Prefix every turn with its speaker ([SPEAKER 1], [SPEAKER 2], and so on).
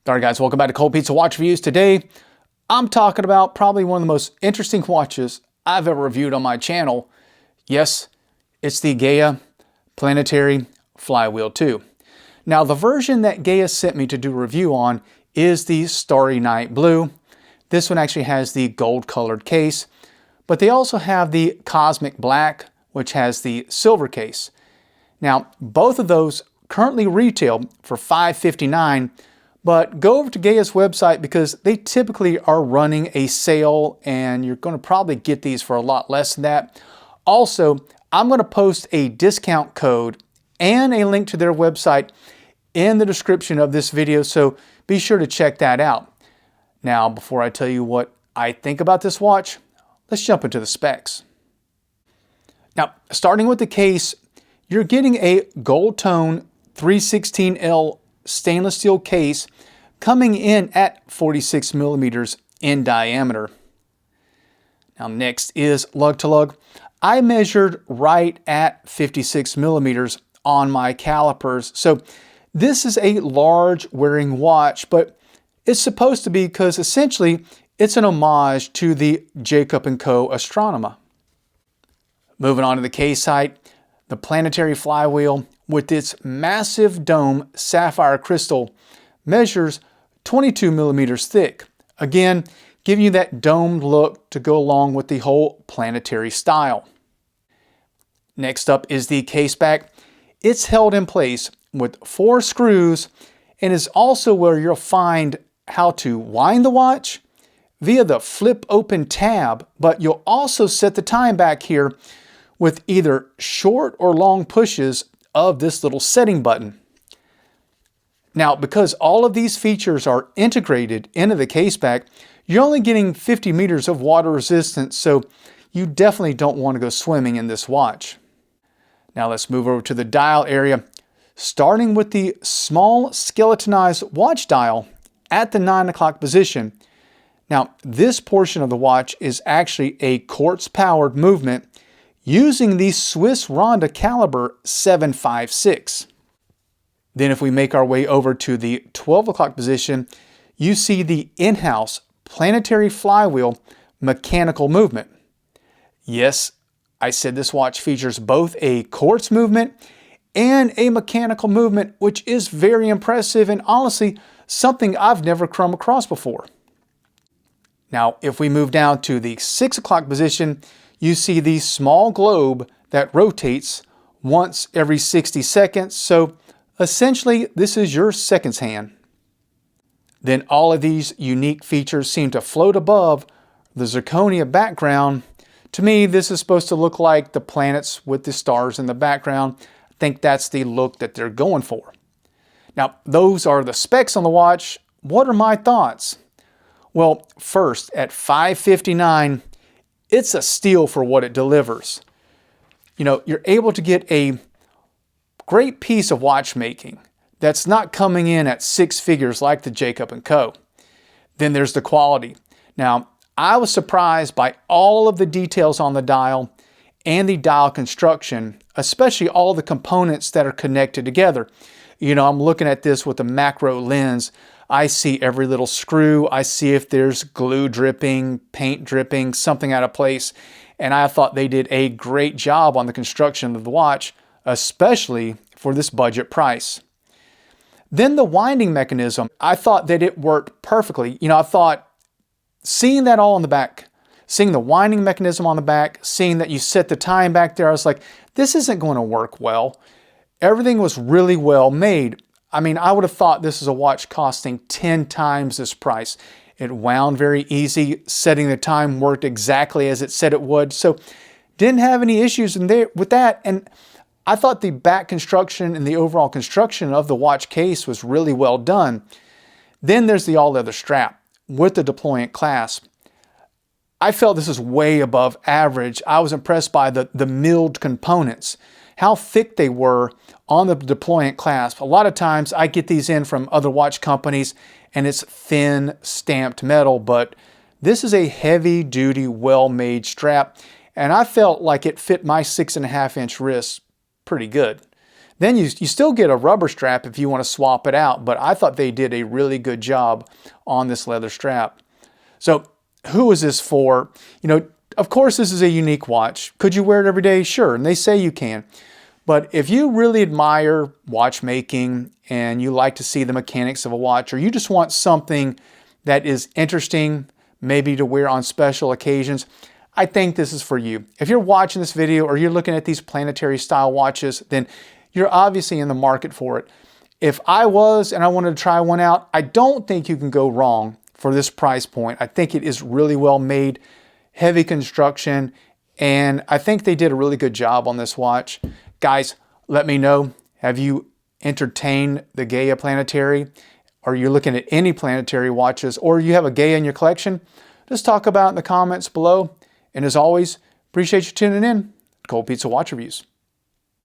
[SPEAKER 1] Alright guys, welcome back to Cold Pizza Watch Reviews. Today, I'm talking about probably one of the most interesting watches I've ever reviewed on my channel. Yes, it's the Geya Planetary Flywheel II. Now, the version that Geya sent me to do a review on is the Starry Night Blue. This one actually has the gold-colored case, but they also have the Cosmic Black, which has the silver case. Now, both of those currently retail for $559, but go over to Geya's website because they typically are running a sale and you're going to probably get these for a lot less than that. Also, I'm going to post a discount code and a link to their website in the description of this video, so be sure to check that out. Now, before I tell you what I think about this watch, let's jump into the specs. Now, starting with the case, you're getting a gold tone 316L stainless steel case coming in at 46 millimeters in diameter. Now next is lug to lug. I measured right at 56 millimeters on my calipers. So this is a large wearing watch, but it's supposed to be because essentially it's an homage to the Jacob&Co Astronomer. Moving on to the case height, the Planetary Flywheel with its massive dome sapphire crystal measures 22 millimeters thick. Again, giving you that domed look to go along with the whole planetary style. Next up is the case back. It's held in place with 4 screws and is also where you'll find how to wind the watch via the flip open tab, but you'll also set the time back here with either short or long pushes of this little setting button. Now, because all of these features are integrated into the case back, you're only getting 50 meters of water resistance, so you definitely don't want to go swimming in this watch. Now let's move over to the dial area, starting with the small skeletonized watch dial at the 9 o'clock position. Now, this portion of the watch is actually a quartz powered movement using the Swiss Ronda caliber 756. Then if we make our way over to the 12 o'clock position, you see the in-house Planetary Flywheel mechanical movement. Yes, I said this watch features both a quartz movement and a mechanical movement, which is very impressive and honestly something I've never come across before. Now, if we move down to the 6 o'clock position, you see the small globe that rotates once every 60 seconds. So essentially, this is your seconds hand. Then all of these unique features seem to float above the zirconia background. To me, this is supposed to look like the planets with the stars in the background. I think that's the look that they're going for. Now, those are the specs on the watch. What are my thoughts? Well, first, at $559, it's a steal for what it delivers. You know, you're able to get a great piece of watchmaking that's not coming in at 6 figures like the Jacob&Co. Then there's the quality. Now, I was surprised by all of the details on the dial and the dial construction, especially all the components that are connected together. You know, I'm looking at this with a macro lens. I see every little screw. I see if there's glue dripping, paint dripping, something out of place. And I thought they did a great job on the construction of the watch, especially for this budget price. Then the winding mechanism, I thought that it worked perfectly. You know, I thought seeing that all on the back, seeing the winding mechanism on the back, seeing that you set the time back there, I was like, this isn't going to work well. Everything was really well made. I mean, I would have thought this is a watch costing 10 times this price. It wound very easy. Setting the time worked exactly as it said it would. So didn't have any issues in there with that. And I thought the back construction and the overall construction of the watch case was really well done. Then there's the all-leather strap with the deployant clasp. I felt this is way above average. I was impressed by the milled components, how thick they were on the deployant clasp. A lot of times I get these in from other watch companies and it's thin stamped metal, but this is a heavy duty, well-made strap. And I felt like it fit my 6.5-inch wrist pretty good. Then you still get a rubber strap if you want to swap it out, but I thought they did a really good job on this leather strap. So who is this for? You know, of course this is a unique watch. Could you wear it every day? Sure, and they say you can. But if you really admire watchmaking and you like to see the mechanics of a watch, or you just want something that is interesting, maybe to wear on special occasions, I think this is for you. If you're watching this video or you're looking at these planetary style watches, then you're obviously in the market for it. If I was and I wanted to try one out, I don't think you can go wrong for this price point. I think it is really well made, heavy construction, and I think they did a really good job on this watch. Guys, let me know, have you entertained the Geya Planetary? Are you looking at any planetary watches, or you have a Geya in your collection? Just talk about it in the comments below. And as always, appreciate you tuning in. Cold Pizza Watch Reviews.